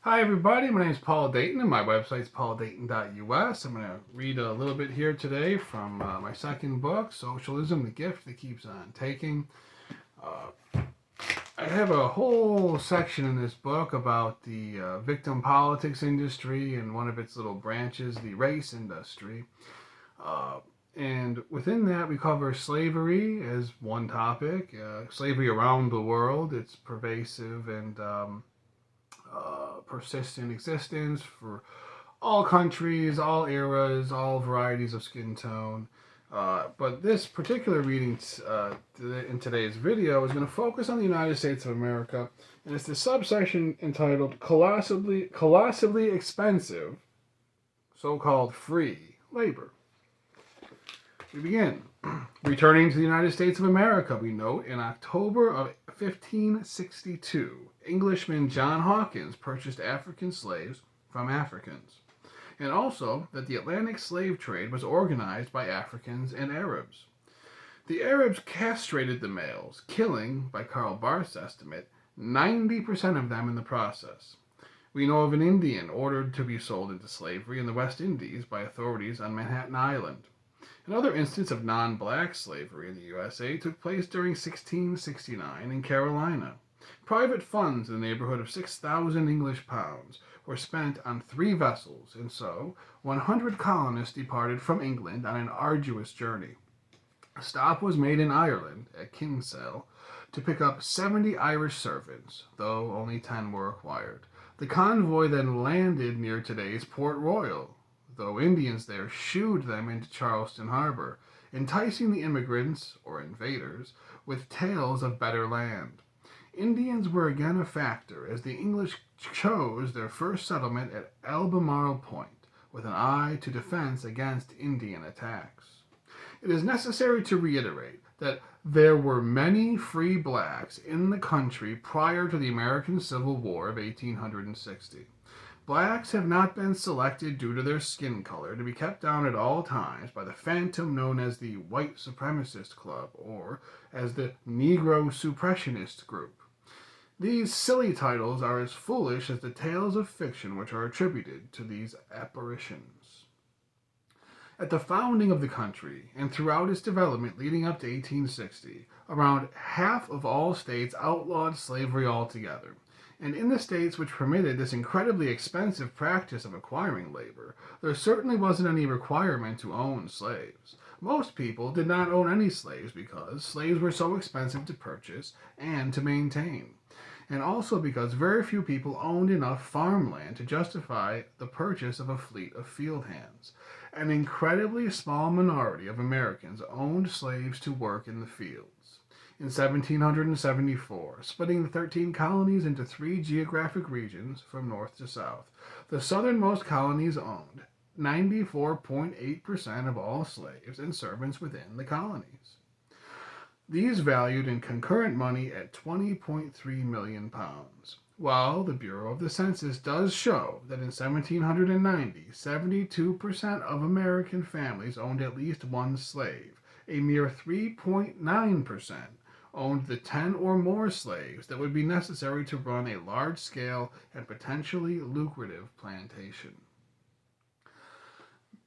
Hi everybody, my name is Paul Dayton and my website's pauldayton.us. I'm going to read a little bit here today from my second book, Socialism, the Gift That Keeps on Taking. I have a whole section in this book about the victim politics industry and one of its little branches, the race industry. Uh, and within that, we cover slavery as one topic, slavery around the world, its pervasive and persistent existence for all countries, all eras, all varieties of skin tone. But this particular reading in today's video is going to focus on the United States of America, and it's the subsection entitled Colossally Expensive, So-Called Free Labor. We begin. Returning to the United States of America, we note in October of 1562, Englishman John Hawkins purchased African slaves from Africans, and also that the Atlantic slave trade was organized by Africans and Arabs. The Arabs castrated the males, killing, by Karl Barth's estimate, 90% of them in the process. We know of an Indian ordered to be sold into slavery in the West Indies by authorities on Manhattan Island. Another instance of non-black slavery in the USA took place during 1669 in Carolina. Private funds in the neighborhood of 6,000 English pounds were spent on 3 vessels, and so 100 colonists departed from England on an arduous journey. A stop was made in Ireland, at Kinsale, to pick up 70 Irish servants, though only 10 were required. The convoy then landed near today's Port Royal, though Indians there shooed them into Charleston Harbor, enticing the immigrants, or invaders, with tales of better land. Indians were again a factor, as the English chose their first settlement at Albemarle Point, with an eye to defense against Indian attacks. It is necessary to reiterate that there were many free blacks in the country prior to the American Civil War of 1860. Blacks have not been selected due to their skin color to be kept down at all times by the phantom known as the White Supremacist Club or as the Negro Suppressionist Group. These silly titles are as foolish as the tales of fiction which are attributed to these apparitions. At the founding of the country, and throughout its development leading up to 1860, around half of all states outlawed slavery altogether. And in the states which permitted this incredibly expensive practice of acquiring labor, there certainly wasn't any requirement to own slaves. Most people did not own any slaves because slaves were so expensive to purchase and to maintain, and also because very few people owned enough farmland to justify the purchase of a fleet of field hands. An incredibly small minority of Americans owned slaves to work in the fields. In 1774, splitting the 13 colonies into 3 geographic regions from north to south, the southernmost colonies owned 94.8% of all slaves and servants within the colonies. These valued in concurrent money at 20.3 million pounds. While the Bureau of the Census does show that in 1790, 72% of American families owned at least one slave, a mere 3.9% owned the 10 or more slaves that would be necessary to run a large-scale and potentially lucrative plantation.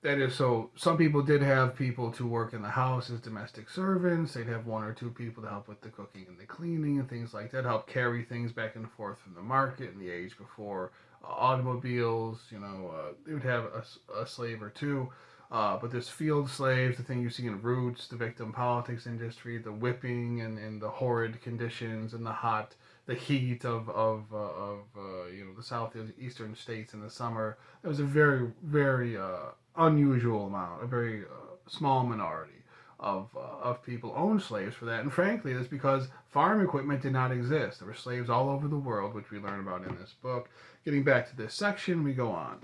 That is, so some people did have people to work in the house as domestic servants. They'd have 1 or 2 people to help with the cooking and the cleaning and things like that, help carry things back and forth from the market in the age before automobiles. They would have a slave or 2. But there's field slaves, the thing you see in Roots, the victim politics industry, the whipping and the horrid conditions and the heat of the southeastern states in the summer. It was a very, very unusual amount, a very small minority of people owned slaves for that. And frankly, that's because farm equipment did not exist. There were slaves all over the world, which we learn about in this book. Getting back to this section, we go on.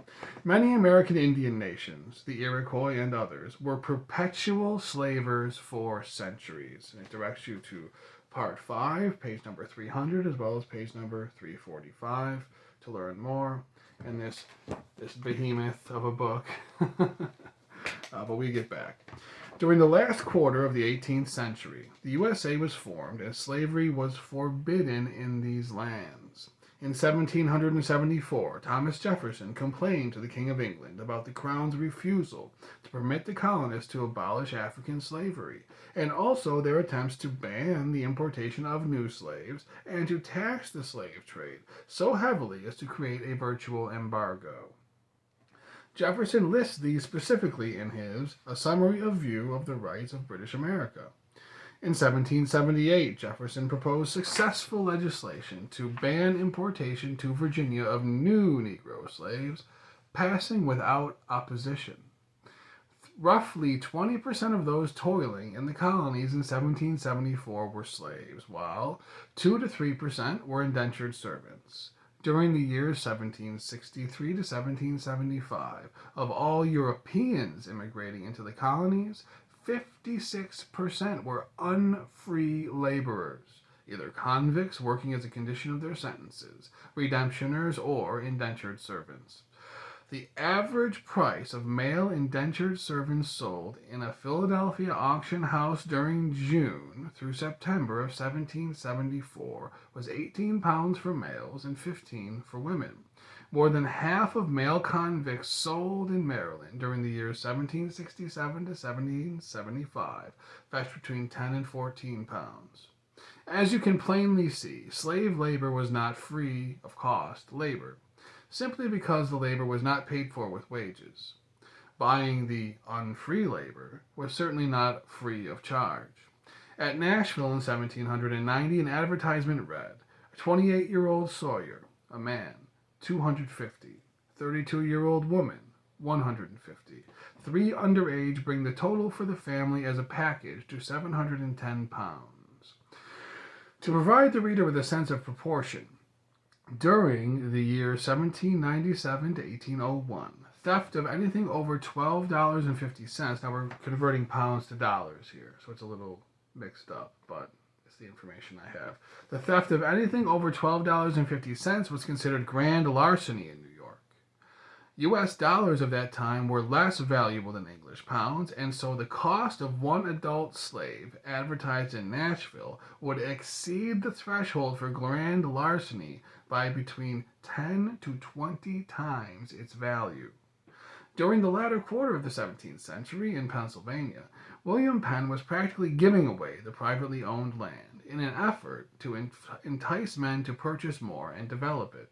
Many American Indian nations, the Iroquois and others, were perpetual slavers for centuries. And it directs you to part 5, page number 300, as well as page number 345 to learn more. And this behemoth of a book. But we get back. During the last quarter of the 18th century, the USA was formed and slavery was forbidden in these lands. In 1774, Thomas Jefferson complained to the King of England about the Crown's refusal to permit the colonists to abolish African slavery, and also their attempts to ban the importation of new slaves and to tax the slave trade so heavily as to create a virtual embargo. Jefferson lists these specifically in his A Summary of View of the Rights of British America. In 1778, Jefferson proposed successful legislation to ban importation to Virginia of new Negro slaves, passing without opposition. Roughly 20% of those toiling in the colonies in 1774 were slaves, while 2 to 3% were indentured servants. During the years 1763 to 1775, of all Europeans immigrating into the colonies, 56% were unfree laborers, either convicts working as a condition of their sentences, redemptioners, or indentured servants. The average price of male indentured servants sold in a Philadelphia auction house during June through September of 1774 was £18 for males and $15 for women. More than half of male convicts sold in Maryland during the years 1767 to 1775 fetched between 10 and 14 pounds. As you can plainly see, slave labor was not free of cost labor, simply because the labor was not paid for with wages. Buying the unfree labor was certainly not free of charge. At Nashville in 1790, an advertisement read, "A 28-year-old Sawyer, a man, 250. 32-year-old woman, 150. 3 underage bring the total for the family as a package to 710 pounds. To provide the reader with a sense of proportion, during the year 1797 to 1801, theft of anything over $12.50, now we're converting pounds to dollars here, so it's a little mixed up, but it's the information I have. The theft of anything over $12.50 was considered grand larceny in New York. U.S. dollars of that time were less valuable than English pounds, and so the cost of one adult slave advertised in Nashville would exceed the threshold for grand larceny by between 10 to 20 times its value. During the latter quarter of the 17th century in Pennsylvania, William Penn was practically giving away the privately owned land in an effort to entice men to purchase more and develop it.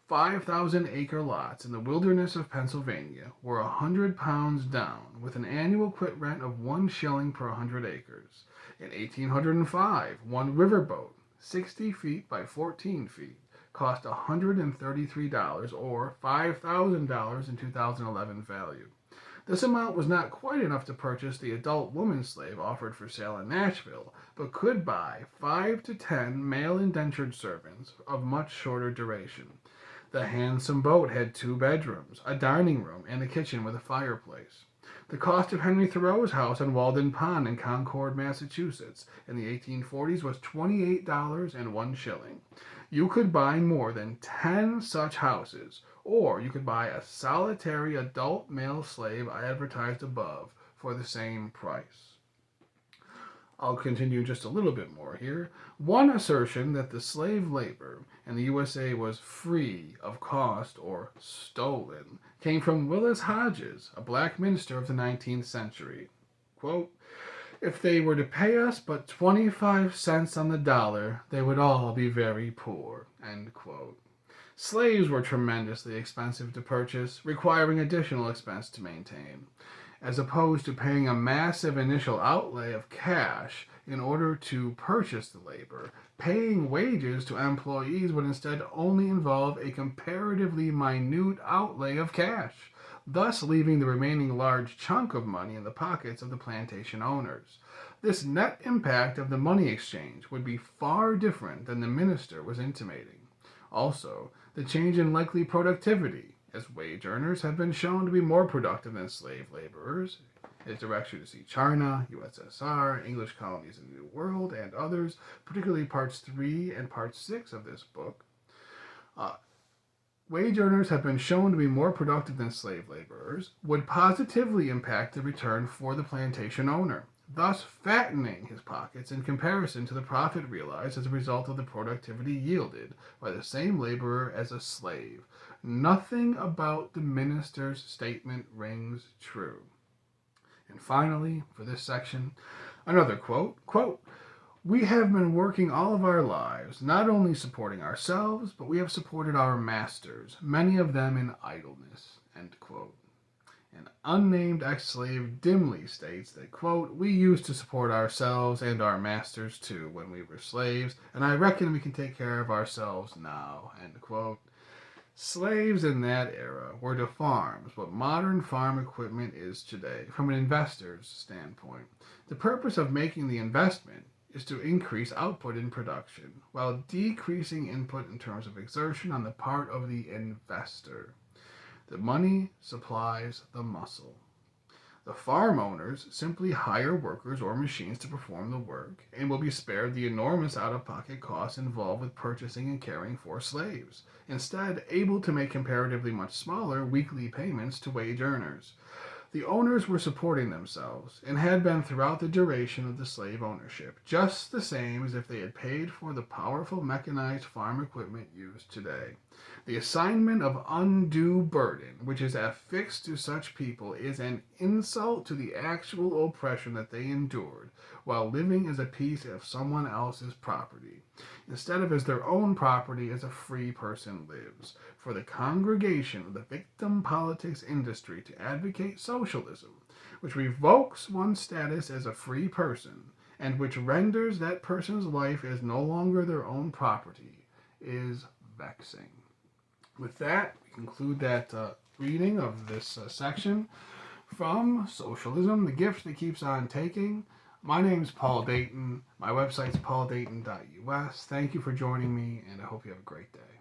5,000-acre lots in the wilderness of Pennsylvania were 100 pounds down, with an annual quit rent of 1 shilling per 100 acres. In 1805, one riverboat, 60 feet by 14 feet, cost $133, or $5,000 in 2011 value. This amount was not quite enough to purchase the adult woman slave offered for sale in Nashville, but could buy 5 to 10 male indentured servants of much shorter duration. The handsome boat had 2 bedrooms, a dining room, and a kitchen with a fireplace. The cost of Henry Thoreau's house on Walden Pond in Concord, Massachusetts, in the 1840s was $28 and 1 shilling. You could buy more than 10 such houses, or you could buy a solitary adult male slave advertised above for the same price. I'll continue just a little bit more here. One assertion that the slave labor in the USA was free of cost or stolen came from Willis Hodges, a black minister of the 19th century. Quote, "If they were to pay us but 25 cents on the dollar, they would all be very poor." End quote. Slaves were tremendously expensive to purchase, requiring additional expense to maintain. As opposed to paying a massive initial outlay of cash in order to purchase the labor, paying wages to employees would instead only involve a comparatively minute outlay of cash, thus leaving the remaining large chunk of money in the pockets of the plantation owners. This net impact of the money exchange would be far different than the minister was intimating. Also, the change in likely productivity, as wage earners have been shown to be more productive than slave laborers. It directs you to see China, USSR, English colonies in the New World, and others, particularly parts 3 and part 6 of this book. Wage earners have been shown to be more productive than slave laborers, would positively impact the return for the plantation owner. thus fattening his pockets in comparison to the profit realized as a result of the productivity yielded by the same laborer as a slave. Nothing about the minister's statement rings true. And finally, for this section, another quote, "We have been working all of our lives, not only supporting ourselves, but we have supported our masters, many of them in idleness." End quote. An unnamed ex-slave dimly states that, quote, "We used to support ourselves and our masters too when we were slaves, and I reckon we can take care of ourselves now." End quote. Slaves in that era were to farms what modern farm equipment is today from an investor's standpoint. The purpose of making the investment is to increase output in production while decreasing input in terms of exertion on the part of the investor. The money supplies the muscle. The farm owners simply hire workers or machines to perform the work and will be spared the enormous out-of-pocket costs involved with purchasing and caring for slaves, instead able to make comparatively much smaller weekly payments to wage earners. The owners were supporting themselves and had been throughout the duration of the slave ownership, just the same as if they had paid for the powerful mechanized farm equipment used today. The assignment of undue burden, which is affixed to such people, is an insult to the actual oppression that they endured while living as a piece of someone else's property, instead of as their own property as a free person lives. For the congregation of the victim politics industry to advocate socialism, which revokes one's status as a free person and which renders that person's life as no longer their own property, is vexing. With that, we conclude that reading of this section from Socialism, the Gift That Keeps on Taking. My name's Paul Dayton. My website's pauldayton.us. Thank you for joining me, and I hope you have a great day.